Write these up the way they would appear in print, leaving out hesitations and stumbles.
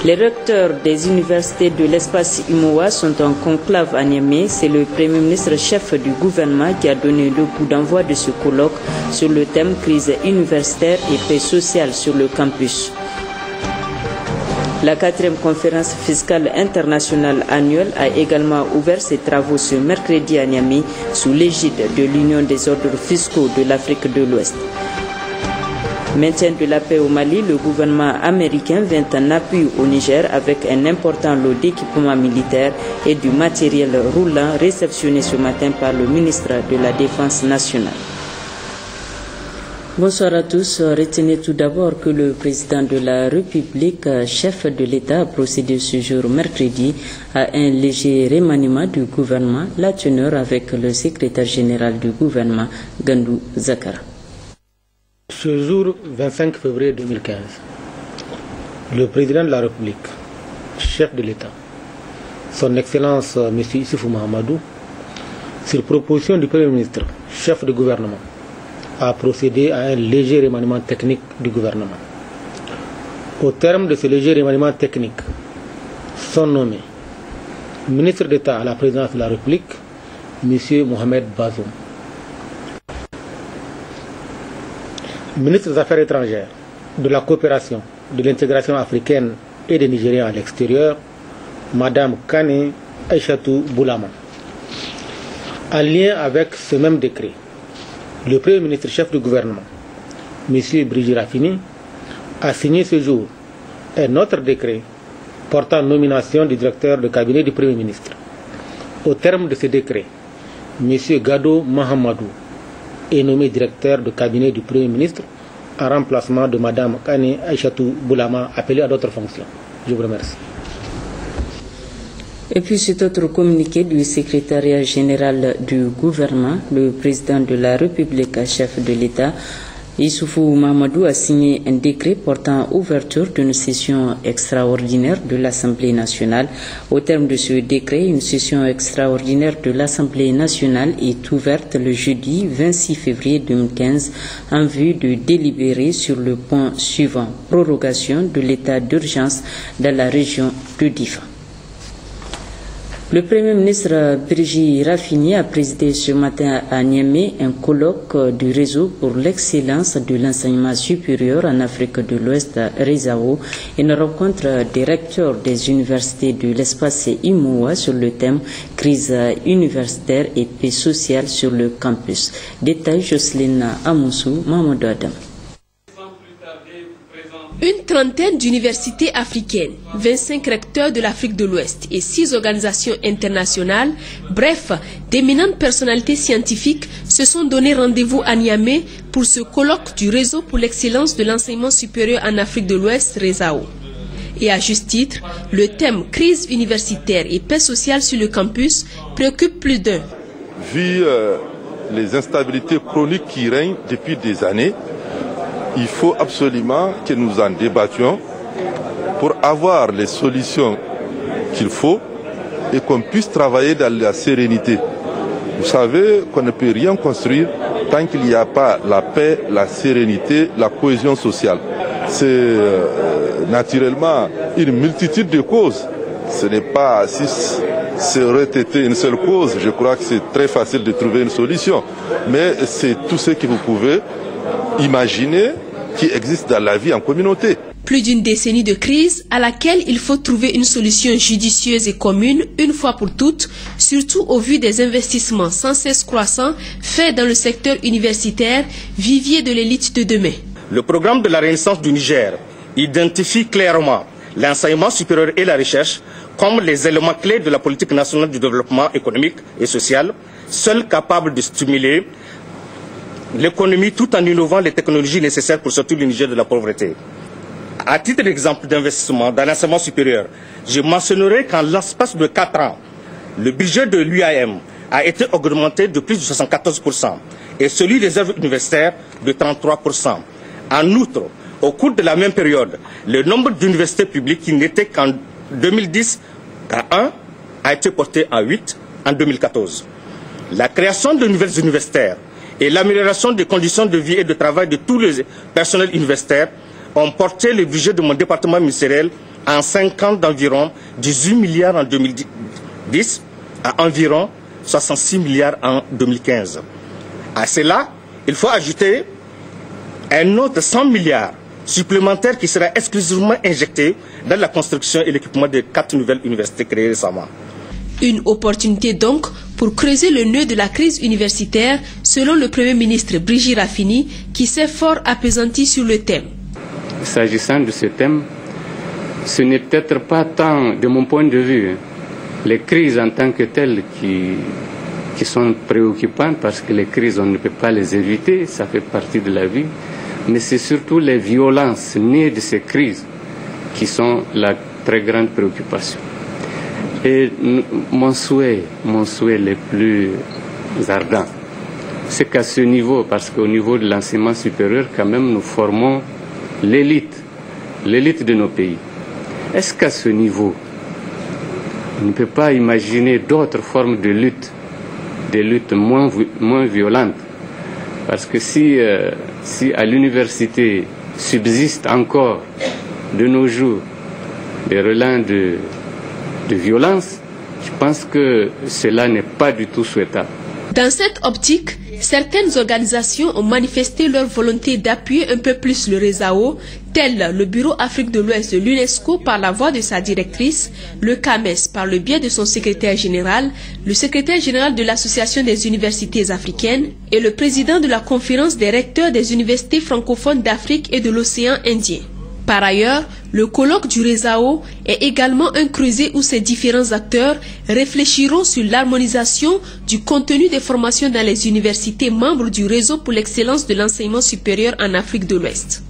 Les recteurs des universités de l'espace IMOA sont en conclave à Niamey. C'est le Premier ministre chef du gouvernement qui a donné le coup d'envoi de ce colloque sur le thème crise universitaire et paix sociale sur le campus. La 4e conférence fiscale internationale annuelle a également ouvert ses travaux ce mercredi à Niamey sous l'égide de l'Union des ordres fiscaux de l'Afrique de l'Ouest. Maintien de la paix au Mali, le gouvernement américain vient en appui au Niger avec un important lot d'équipements militaires et du matériel roulant réceptionné ce matin par le ministre de la Défense nationale. Bonsoir à tous. Retenez tout d'abord que le président de la République, chef de l'État, a procédé ce jour mercredi à un léger remaniement du gouvernement, la teneur avec le secrétaire général du gouvernement, Gandou Zakara. Ce jour 25 février 2015, le président de la République, chef de l'État, son Excellence M. Issoufou Mahamadou, sur proposition du Premier ministre, chef de gouvernement, a procédé à un léger remaniement technique du gouvernement. Au terme de ce léger remaniement technique, sont nommés ministre d'État à la présidence de la République, M. Mohamed Bazoum, ministre des Affaires étrangères, de la coopération, de l'intégration africaine et des Nigériens à l'extérieur, Mme Kane Aïchatou Boulama. En lien avec ce même décret, le Premier ministre chef du gouvernement, M. Brigitte Raffini, a signé ce jour un autre décret portant nomination du directeur de cabinet du Premier ministre. Au terme de ce décret, M. Gado Mahamadou est nommé directeur de cabinet du Premier ministre en remplacement de Mme Kane Aïchatou Boulama, appelée à d'autres fonctions. Je vous remercie. Et puis cet autre communiqué du secrétariat général du gouvernement, le président de la République, chef de l'État, Issoufou Mahamadou, a signé un décret portant ouverture d'une session extraordinaire de l'Assemblée nationale. Au terme de ce décret, une session extraordinaire de l'Assemblée nationale est ouverte le jeudi 26 février 2015 en vue de délibérer sur le point suivant: prorogation de l'état d'urgence dans la région de Difa. Le Premier ministre Brigitte Raffini a présidé ce matin à Niamey un colloque du réseau pour l'excellence de l'enseignement supérieur en Afrique de l'Ouest, RESAO, une rencontre des recteurs des universités de l'espace IMOA sur le thème crise universitaire et paix sociale sur le campus. Détail Jocelyne Amoussou, Mamadou Adam. Une trentaine d'universités africaines, 25 recteurs de l'Afrique de l'Ouest et 6 organisations internationales, bref, d'éminentes personnalités scientifiques se sont donné rendez-vous à Niamey pour ce colloque du réseau pour l'excellence de l'enseignement supérieur en Afrique de l'Ouest, RESAO. Et à juste titre, le thème crise universitaire et paix sociale sur le campus préoccupe plus d'un. Vu les instabilités chroniques qui règnent depuis des années, il faut absolument que nous en débattions pour avoir les solutions qu'il faut et qu'on puisse travailler dans la sérénité. Vous savez qu'on ne peut rien construire tant qu'il n'y a pas la paix, la sérénité, la cohésion sociale. C'est naturellement une multitude de causes. Ce n'est pas, si ça aurait été une seule cause, je crois que c'est très facile de trouver une solution. Mais c'est tout ce que vous pouvez imaginer qui existe dans la vie en communauté. Plus d'une décennie de crise à laquelle il faut trouver une solution judicieuse et commune une fois pour toutes, surtout au vu des investissements sans cesse croissants faits dans le secteur universitaire, vivier de l'élite de demain. Le programme de la Renaissance du Niger identifie clairement l'enseignement supérieur et la recherche comme les éléments clés de la politique nationale du développement économique et social, seuls capables de stimuler l'économie tout en innovant les technologies nécessaires pour sortir le Niger de la pauvreté. À titre d'exemple d'investissement dans l'enseignement supérieur, je mentionnerai qu'en l'espace de 4 ans, le budget de l'UAM a été augmenté de plus de 74% et celui des œuvres universitaires de 33%. En outre, au cours de la même période, le nombre d'universités publiques qui n'était qu'en 2010 qu'à 1 a été porté à 8 en 2014. La création de nouvelles universitaires et l'amélioration des conditions de vie et de travail de tous les personnels universitaires ont porté le budget de mon département ministériel en 5 ans d'environ 18 milliards en 2010 à environ 66 milliards en 2015. À cela, il faut ajouter un autre 100 milliards supplémentaires qui sera exclusivement injecté dans la construction et l'équipement de 4 nouvelles universités créées récemment. Une opportunité donc pour creuser le nœud de la crise universitaire, selon le Premier ministre Brigitte Raffini, qui s'est fort appesanti sur le thème. S'agissant de ce thème, ce n'est peut-être pas tant, de mon point de vue, les crises en tant que telles qui sont préoccupantes, parce que les crises, on ne peut pas les éviter, ça fait partie de la vie, mais c'est surtout les violences nées de ces crises qui sont la très grande préoccupation. Et mon souhait le plus ardent, c'est qu'à ce niveau, parce qu'au niveau de l'enseignement supérieur, quand même, nous formons l'élite de nos pays. Est-ce qu'à ce niveau, on ne peut pas imaginer d'autres formes de lutte, des luttes moins violentes? Parce que si à l'université subsistent encore de nos jours des relents de violence, je pense que cela n'est pas du tout souhaitable. Dans cette optique, certaines organisations ont manifesté leur volonté d'appuyer un peu plus le RESAO, tel le Bureau Afrique de l'Ouest de l'UNESCO par la voix de sa directrice, le CAMES par le biais de son secrétaire général, le secrétaire général de l'Association des universités africaines et le président de la conférence des recteurs des universités francophones d'Afrique et de l'océan Indien. Par ailleurs, le colloque du RESAO est également un creuset où ces différents acteurs réfléchiront sur l'harmonisation du contenu des formations dans les universités membres du réseau pour l'excellence de l'enseignement supérieur en Afrique de l'Ouest.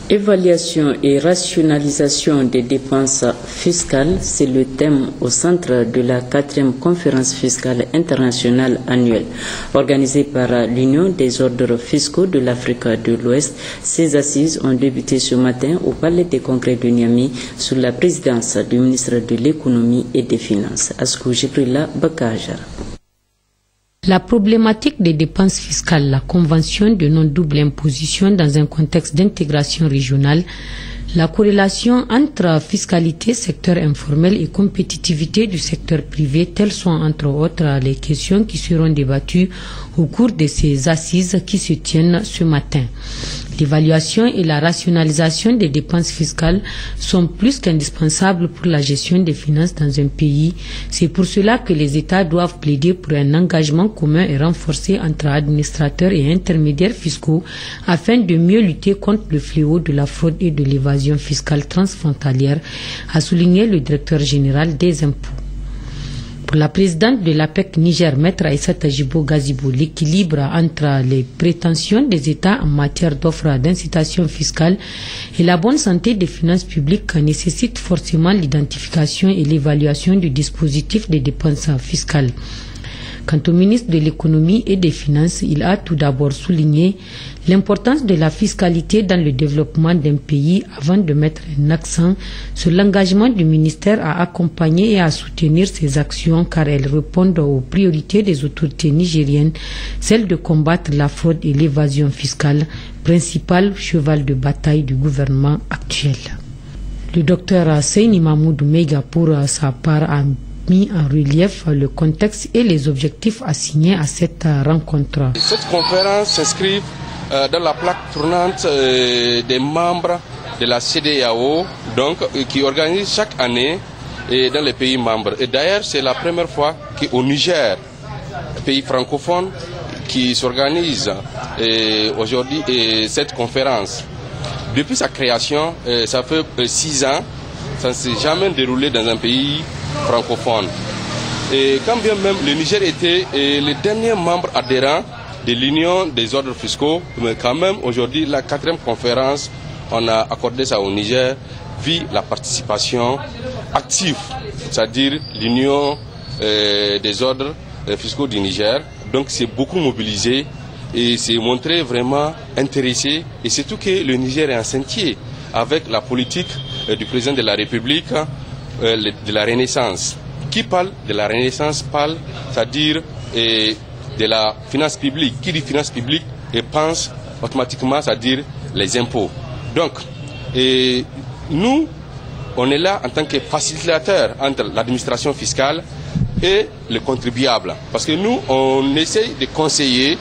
Évaluation et rationalisation des dépenses fiscales, c'est le thème au centre de la 4e conférence fiscale internationale annuelle. Organisée par l'Union des ordres fiscaux de l'Afrique de l'Ouest, ces assises ont débuté ce matin au Palais des Congrès de Niamey sous la présidence du ministre de l'Économie et des Finances, Askou Jibrila Bakajar. La problématique des dépenses fiscales, la convention de non-double imposition dans un contexte d'intégration régionale, la corrélation entre fiscalité, secteur informel et compétitivité du secteur privé, telles sont entre autres les questions qui seront débattues au cours de ces assises qui se tiennent ce matin. L'évaluation et la rationalisation des dépenses fiscales sont plus qu'indispensables pour la gestion des finances dans un pays. C'est pour cela que les États doivent plaider pour un engagement commun et renforcé entre administrateurs et intermédiaires fiscaux afin de mieux lutter contre le fléau de la fraude et de l'évasion fiscale transfrontalière, a souligné le directeur général des impôts. Pour la présidente de l'APEC Niger, Maître Aïssata Jibo Gazibo, l'équilibre entre les prétentions des États en matière d'offres d'incitation fiscale et la bonne santé des finances publiques nécessite forcément l'identification et l'évaluation du dispositif des dépenses fiscales. Quant au ministre de l'Économie et des Finances, il a tout d'abord souligné l'importance de la fiscalité dans le développement d'un pays avant de mettre un accent sur l'engagement du ministère à accompagner et à soutenir ces actions car elles répondent aux priorités des autorités nigériennes, celle de combattre la fraude et l'évasion fiscale, principal cheval de bataille du gouvernement actuel. Le docteur Seyni Mahmoud Meiga, pour sa part, a mis en relief le contexte et les objectifs assignés à cette rencontre. Cette conférence s'inscrit dans la plaque tournante des membres de la CEDEAO, donc, qui organise chaque année dans les pays membres. Et d'ailleurs, c'est la première fois qu'au Niger, pays francophone, qui s'organise aujourd'hui cette conférence. Depuis sa création, ça fait 6 ans, ça ne s'est jamais déroulé dans un pays francophone. Et quand bien même le Niger était le dernier membre adhérent de l'Union des ordres fiscaux, mais quand même aujourd'hui la 4e conférence, on a accordé ça au Niger via la participation active, c'est-à-dire l'Union des ordres fiscaux du Niger. Donc c'est beaucoup mobilisé et c'est montré vraiment intéressé, et surtout que le Niger est en sentier avec la politique du président de la République de la Renaissance. Qui parle de la Renaissance parle, c'est-à-dire de la finance publique. Qui dit finance publique et pense automatiquement, c'est-à-dire les impôts. Donc, nous, on est là en tant que facilitateur entre l'administration fiscale et le contribuable. Parce que nous, on essaye de conseiller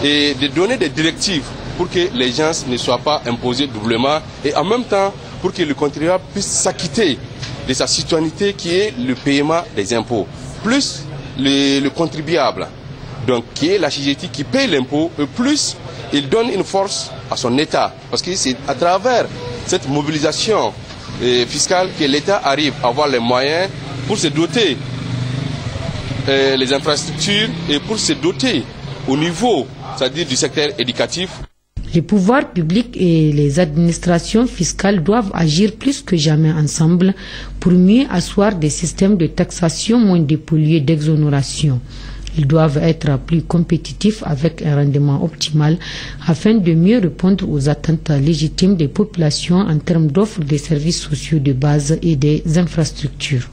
et de donner des directives pour que les gens ne soient pas imposés doublement et en même temps pour que le contribuable puisse s'acquitter de sa citoyenneté qui est le paiement des impôts. Plus le contribuable, donc qui est la CGT qui paye l'impôt, et plus il donne une force à son État. Parce que c'est à travers cette mobilisation fiscale que l'État arrive à avoir les moyens pour se doter les infrastructures et pour se doter au niveau, c'est-à-dire du secteur éducatif. Les pouvoirs publics et les administrations fiscales doivent agir plus que jamais ensemble pour mieux asseoir des systèmes de taxation moins dépollués d'exonération. Ils doivent être plus compétitifs avec un rendement optimal afin de mieux répondre aux attentes légitimes des populations en termes d'offres de services sociaux de base et des infrastructures.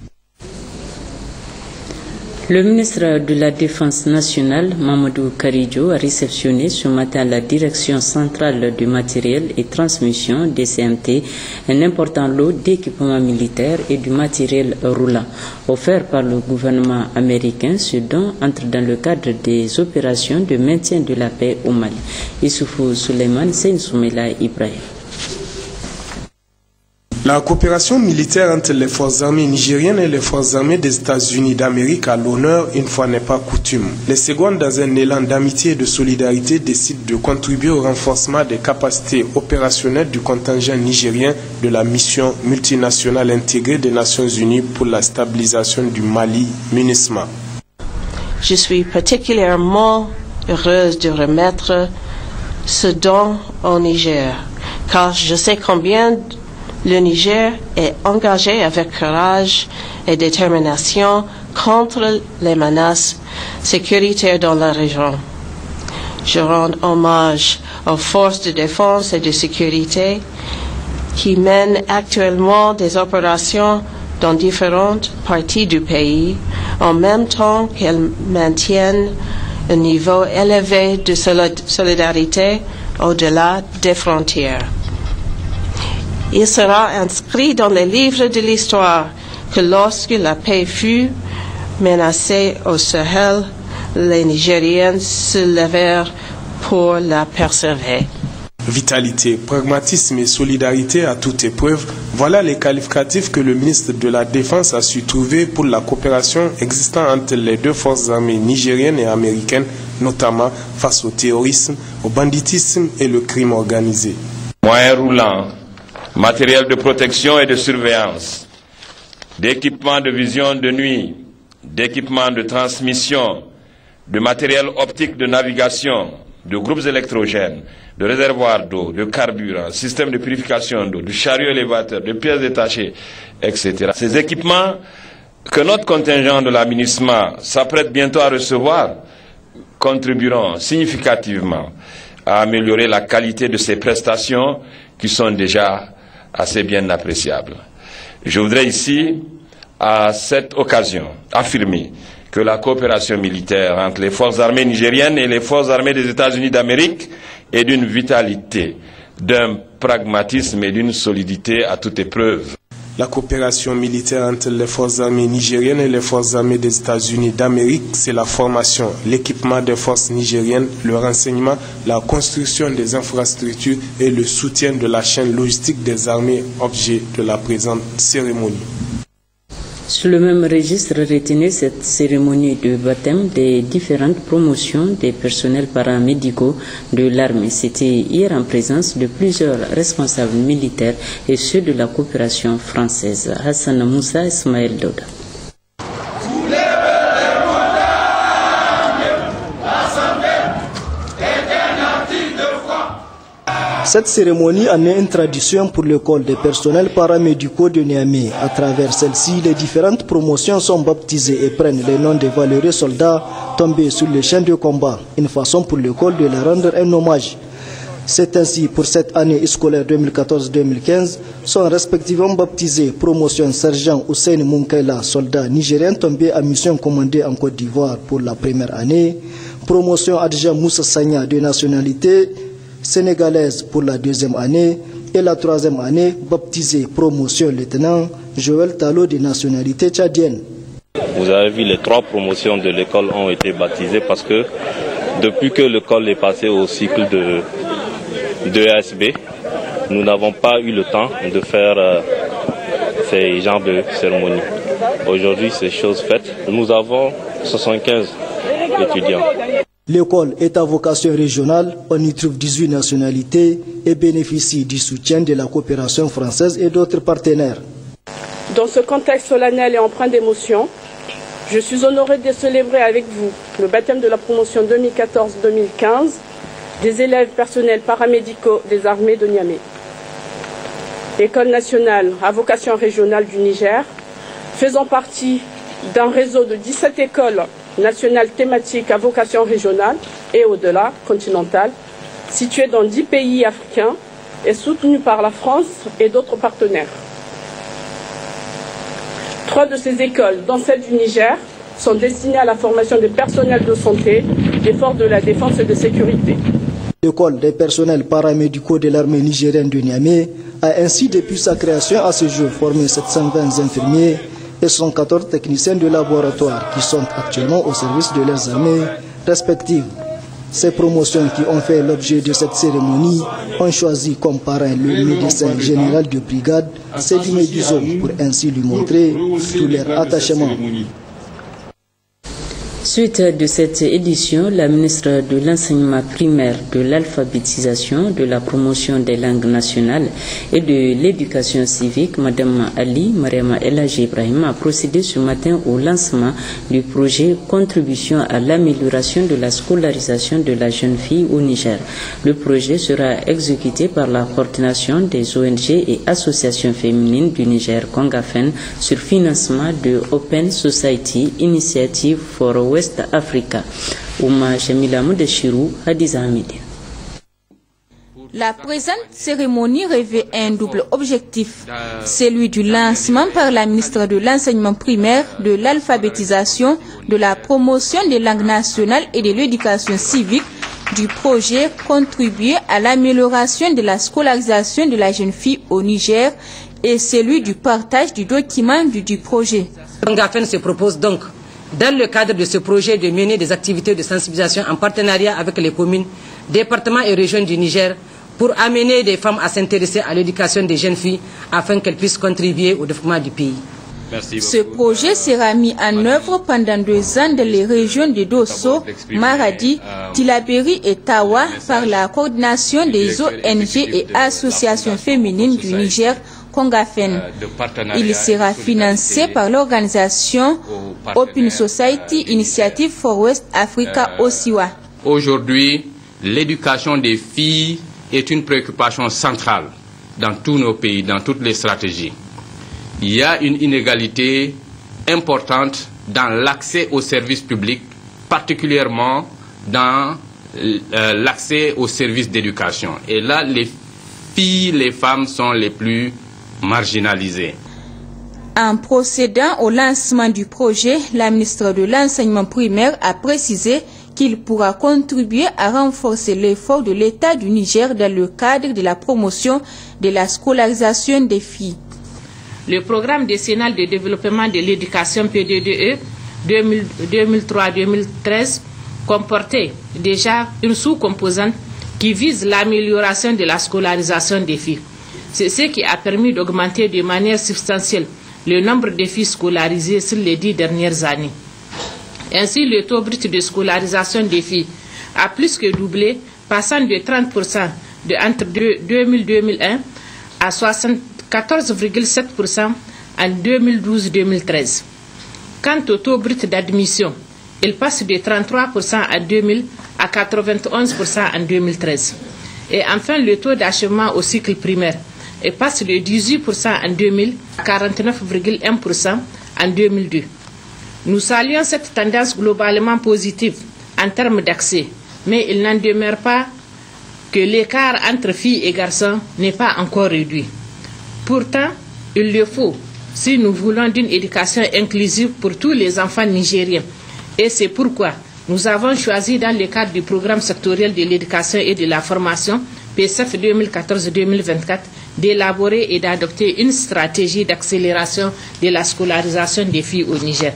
Le ministre de la Défense nationale, Mamadou Karidjo, a réceptionné ce matin la Direction centrale du matériel et transmission DCMT un important lot d'équipements militaires et du matériel roulant offert par le gouvernement américain. Ce don entre dans le cadre des opérations de maintien de la paix au Mali. Issoufou Suleiman, Seyne Soumela Ibrahim. La coopération militaire entre les forces armées nigériennes et les forces armées des États-Unis d'Amérique a l'honneur, une fois n'est pas coutume. Les secondes, dans un élan d'amitié et de solidarité, décident de contribuer au renforcement des capacités opérationnelles du contingent nigérien de la mission multinationale intégrée des Nations Unies pour la stabilisation du Mali, MINUSMA. Je suis particulièrement heureuse de remettre ce don au Niger, car je sais combien le Niger est engagé avec courage et détermination contre les menaces sécuritaires dans la région. Je rends hommage aux forces de défense et de sécurité qui mènent actuellement des opérations dans différentes parties du pays, en même temps qu'elles maintiennent un niveau élevé de solidarité au-delà des frontières. Il sera inscrit dans les livres de l'histoire que lorsque la paix fut menacée au Sahel, les Nigériens se levèrent pour la préserver. Vitalité, pragmatisme et solidarité à toute épreuve, voilà les qualificatifs que le ministre de la Défense a su trouver pour la coopération existant entre les deux forces armées nigériennes et américaines, notamment face au terrorisme, au banditisme et le crime organisé. Moyens roulants, matériel de protection et de surveillance, d'équipements de vision de nuit, d'équipements de transmission, de matériel optique de navigation, de groupes électrogènes, de réservoirs d'eau, de carburant, système de purification d'eau, de chariots élévateurs, de pièces détachées, etc. Ces équipements que notre contingent de la MINUSMA s'apprête bientôt à recevoir contribueront significativement à améliorer la qualité de ces prestations qui sont déjà assez bien appréciables. Je voudrais ici, à cette occasion, affirmer que la coopération militaire entre les forces armées nigériennes et les forces armées des États-Unis d'Amérique est d'une vitalité, d'un pragmatisme et d'une solidité à toute épreuve. La coopération militaire entre les forces armées nigériennes et les forces armées des États-Unis d'Amérique, c'est la formation, l'équipement des forces nigériennes, le renseignement, la construction des infrastructures et le soutien de la chaîne logistique des armées, objet de la présente cérémonie. Sur le même registre, retenez cette cérémonie de baptême des différentes promotions des personnels paramédicaux de l'armée. C'était hier en présence de plusieurs responsables militaires et ceux de la coopération française. Hassan Moussa, Ismaël Doda. Cette cérémonie en est une tradition pour l'école des personnels paramédicaux de Niamey. À travers celle-ci, les différentes promotions sont baptisées et prennent les noms des valeureux soldats tombés sur les champs de combat. Une façon pour l'école de leur rendre un hommage. C'est ainsi pour cette année scolaire 2014-2015 sont respectivement baptisés promotion sergent Hussein Munkaila, soldat nigérien tombé en mission commandée en Côte d'Ivoire pour la première année, promotion adjoint Moussa Sagna de nationalité sénégalaise pour la deuxième année, et la troisième année baptisée promotion lieutenant Joël Talo de nationalité tchadienne. Vous avez vu, les 3 promotions de l'école ont été baptisées parce que depuis que l'école est passée au cycle de ASB, nous n'avons pas eu le temps de faire ces genres de cérémonies. Aujourd'hui, c'est chose faite. Nous avons 75 étudiants. L'école est à vocation régionale, on y trouve 18 nationalités et bénéficie du soutien de la coopération française et d'autres partenaires. Dans ce contexte solennel et empreint d'émotion, je suis honoré de célébrer avec vous le baptême de la promotion 2014-2015 des élèves personnels paramédicaux des armées de Niamey. École nationale à vocation régionale du Niger, faisant partie d'un réseau de 17 écoles nationales thématiques à vocation régionale et au-delà, continentale, situées dans 10 pays africains et soutenues par la France et d'autres partenaires. 3 de ces écoles, dont celle du Niger, sont destinées à la formation des personnels de santé des forces de la défense et de sécurité. L'école des personnels paramédicaux de l'armée nigérienne de Niamey a ainsi, depuis sa création à ce jour, formé 720 infirmiers et 114 techniciens de laboratoire qui sont actuellement au service de leurs armées respectives. Ces promotions qui ont fait l'objet de cette cérémonie ont choisi comme parrain le médecin général de brigade, Sedimé Guizo, pour ainsi lui montrer tout leur attachement. Suite de cette édition, la ministre de l'Enseignement primaire, de l'Alphabétisation, de la promotion des langues nationales et de l'éducation civique, Mme Ali Mariama El Hadji Ibrahim, a procédé ce matin au lancement du projet Contribution à l'amélioration de la scolarisation de la jeune fille au Niger. Le projet sera exécuté par la coordination des ONG et associations féminines du Niger, Congafen, sur financement de Open Society Initiative for West Africa. Ouma Jamila Moudeshirou, Hadiza Hamidi. La présente cérémonie revêt un double objectif, celui du lancement par la ministre de l'Enseignement primaire, de l'Alphabétisation, de la promotion des langues nationales et de l'éducation civique du projet Contribuer à l'amélioration de la scolarisation de la jeune fille au Niger et celui du partage du document du projet. Congafen se propose donc, dans le cadre de ce projet, de mener des activités de sensibilisation en partenariat avec les communes, départements et régions du Niger pour amener des femmes à s'intéresser à l'éducation des jeunes filles afin qu'elles puissent contribuer au développement du pays. Ce projet sera mis en œuvre pendant 2 ans dans les régions de Dosso, Maradi, Tilaberi et Tawa par la coordination des ONG et associations féminines du Niger, Congafen. Il sera financé par l'organisation Open Society Initiative for West Africa OSIWA. Aujourd'hui, l'éducation des filles est une préoccupation centrale dans tous nos pays, dans toutes les stratégies. Il y a une inégalité importante dans l'accès aux services publics, particulièrement dans l'accès aux services d'éducation. Et là, les filles, les femmes sont les plus marginalisées. En procédant au lancement du projet, la ministre de l'Enseignement primaire a précisé qu'il pourra contribuer à renforcer l'effort de l'État du Niger dans le cadre de la promotion de la scolarisation des filles. Le programme décennal de développement de l'éducation PDDE 2003-2013 comportait déjà une sous-composante qui vise l'amélioration de la scolarisation des filles. C'est ce qui a permis d'augmenter de manière substantielle le nombre de filles scolarisées sur les 10 dernières années. Ainsi, le taux brut de scolarisation des filles a plus que doublé, passant de 30% entre 2000 et 2001 à 74,7% en 2012-2013. Quant au taux brut d'admission, il passe de 33% en 2000 à 91% en 2013. Et enfin, le taux d'achèvement au cycle primaire passe de 18% en 2000 à 49,1% en 2002. Nous saluons cette tendance globalement positive en termes d'accès, mais il n'en demeure pas que l'écart entre filles et garçons n'est pas encore réduit. Pourtant, il le faut si nous voulons d'une éducation inclusive pour tous les enfants nigériens. Et c'est pourquoi nous avons choisi dans le cadre du programme sectoriel de l'éducation et de la formation, PSF 2014-2024, d'élaborer et d'adopter une stratégie d'accélération de la scolarisation des filles au Niger.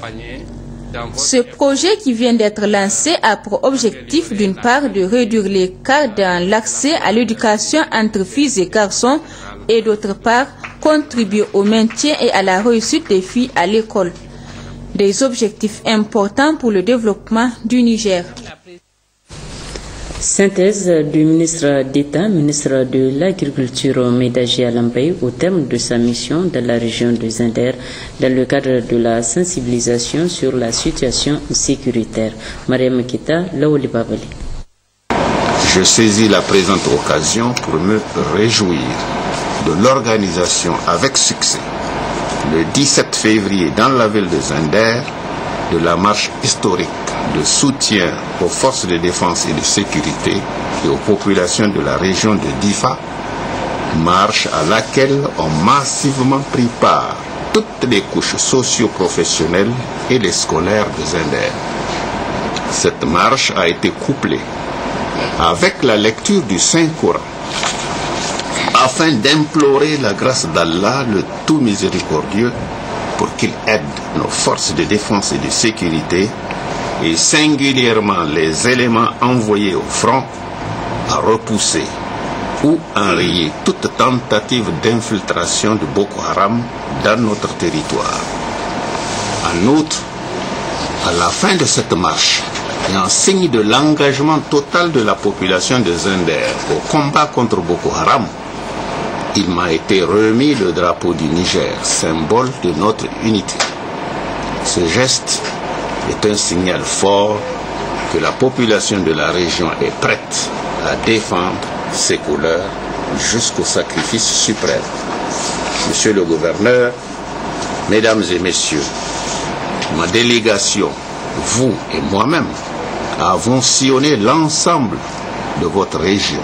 Ce projet qui vient d'être lancé a pour objectif d'une part de réduire l'écart dans l'accès à l'éducation entre filles et garçons et d'autre part contribuer au maintien et à la réussite des filles à l'école. Des objectifs importants pour le développement du Niger. Synthèse du ministre d'État, ministre de l'Agriculture Médaji Alambey, au terme de sa mission dans la région de Zinder, dans le cadre de la sensibilisation sur la situation sécuritaire. Mariam Kita, Laouli Babali. Je saisis la présente occasion pour me réjouir de l'organisation avec succès, le 17 février dans la ville de Zinder, de la marche historique de soutien aux forces de défense et de sécurité et aux populations de la région de Difa, marche à laquelle ont massivement pris part toutes les couches socio-professionnelles et les scolaires de Zinder. Cette marche a été couplée avec la lecture du Saint-Coran afin d'implorer la grâce d'Allah, le tout miséricordieux, pour qu'il aide nos forces de défense et de sécurité et singulièrement les éléments envoyés au front à repousser ou enrayer toute tentative d'infiltration de Boko Haram dans notre territoire. En outre, à la fin de cette marche, et en signe de l'engagement total de la population de Zinder au combat contre Boko Haram, il m'a été remis le drapeau du Niger, symbole de notre unité. Ce geste est un signal fort que la population de la région est prête à défendre ses couleurs jusqu'au sacrifice suprême. Monsieur le gouverneur, mesdames et messieurs, ma délégation, vous et moi-même, avons sillonné l'ensemble de votre région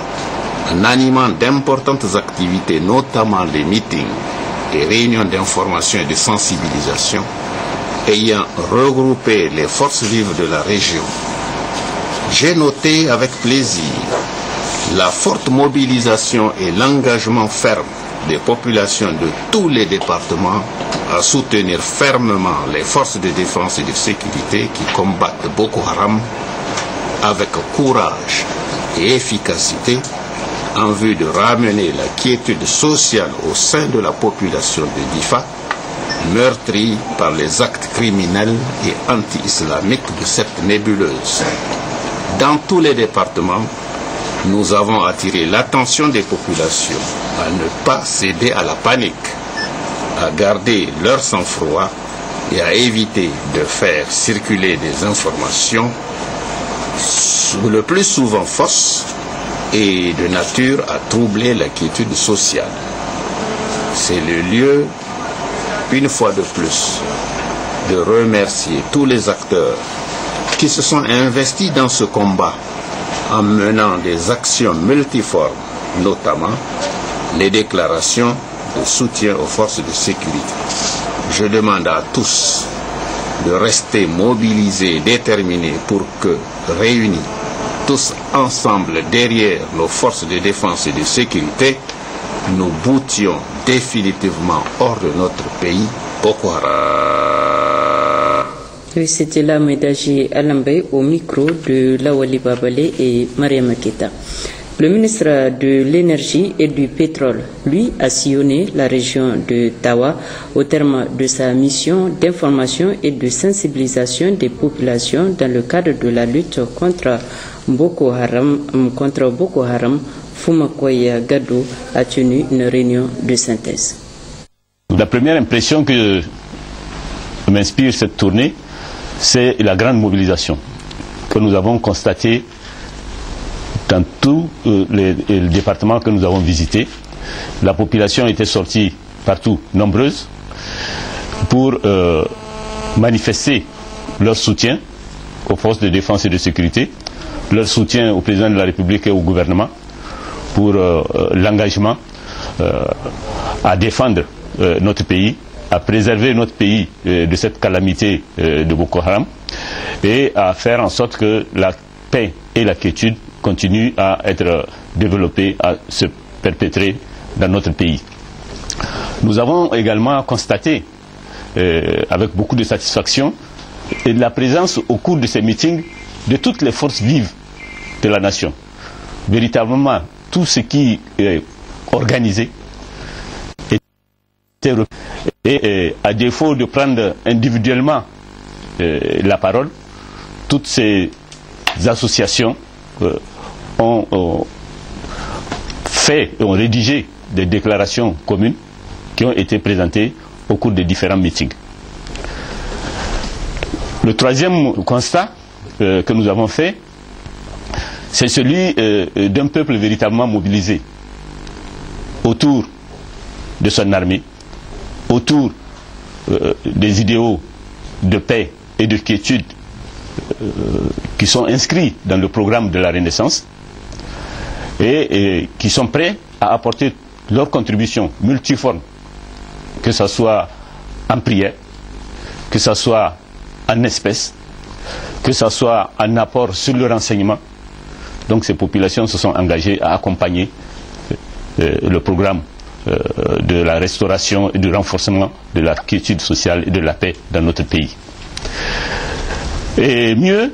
en animant d'importantes activités, notamment les meetings et réunions d'information et de sensibilisation, ayant regroupé les forces vives de la région. J'ai noté avec plaisir la forte mobilisation et l'engagement ferme des populations de tous les départements à soutenir fermement les forces de défense et de sécurité qui combattent Boko Haram avec courage et efficacité en vue de ramener la quiétude sociale au sein de la population de Difa, meurtrie par les actes criminels et anti-islamiques de cette nébuleuse. Dans tous les départements, nous avons attiré l'attention des populations à ne pas céder à la panique, à garder leur sang-froid et à éviter de faire circuler des informations le plus souvent fausses et de nature à troubler la quiétude sociale. C'est le lieu, une fois de plus, de remercier tous les acteurs qui se sont investis dans ce combat en menant des actions multiformes, notamment les déclarations de soutien aux forces de sécurité. Je demande à tous de rester mobilisés et déterminés pour que, réunis tous ensemble derrière nos forces de défense et de sécurité, nous boutions définitivement hors de notre pays Boko Haram. Oui, c'était là Médaji Alambey au micro de Lawali Babale et Mariam Keta. Le ministre de l'Énergie et du Pétrole, lui, a sillonné la région de Tawa au terme de sa mission d'information et de sensibilisation des populations dans le cadre de la lutte contre Boko Haram. Fumakoya Gado a tenu une réunion de synthèse. La première impression que m'inspire cette tournée, c'est la grande mobilisation que nous avons constatée dans tous les départements que nous avons visités. La population était sortie partout, nombreuse, pour manifester leur soutien aux forces de défense et de sécurité, leur soutien au président de la République et au gouvernement, pour l'engagement à défendre notre pays, à préserver notre pays de cette calamité de Boko Haram et à faire en sorte que la paix et la quiétude continuent à être développées, à se perpétrer dans notre pays. Nous avons également constaté, avec beaucoup de satisfaction, la présence au cours de ces meetings de toutes les forces vives de la nation. Véritablement, tout ce qui est organisé et à défaut de prendre individuellement la parole, toutes ces associations ont fait et ont rédigé des déclarations communes qui ont été présentées au cours des différents meetings. Le troisième constat que nous avons fait, c'est celui d'un peuple véritablement mobilisé autour de son armée, autour des idéaux de paix et de quiétude qui sont inscrits dans le programme de la Renaissance et qui sont prêts à apporter leur contribution multiforme, que ce soit en prière, que ce soit en espèces, que ce soit en apport sur le renseignement. Donc ces populations se sont engagées à accompagner le programme de la restauration et du renforcement de la quiétude sociale et de la paix dans notre pays. Et mieux,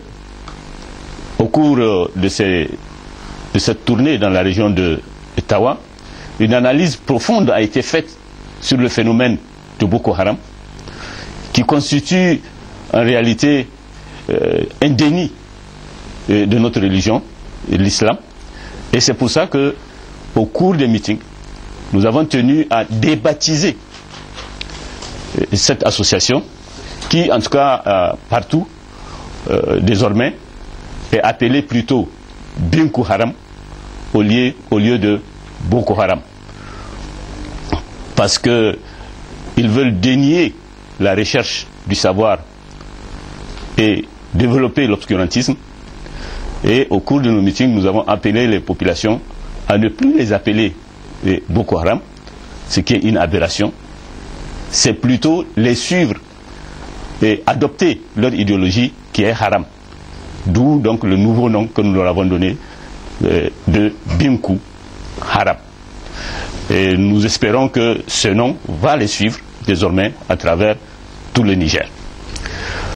au cours de cette tournée dans la région de Tawa, une analyse profonde a été faite sur le phénomène de Boko Haram, qui constitue en réalité un déni de notre religion, l'islam. Et c'est pour ça que, au cours des meetings, nous avons tenu à débaptiser cette association qui, en tout cas partout, désormais, est appelée plutôt Boko Haram au lieu de Boko Haram. Parce qu'ils veulent dénier la recherche du savoir et développer l'obscurantisme. Et au cours de nos meetings, nous avons appelé les populations à ne plus les appeler Boko Haram, ce qui est une aberration. C'est plutôt les suivre et adopter leur idéologie qui est haram. D'où donc le nouveau nom que nous leur avons donné de Boko Haram. Et nous espérons que ce nom va les suivre désormais à travers tout le Niger.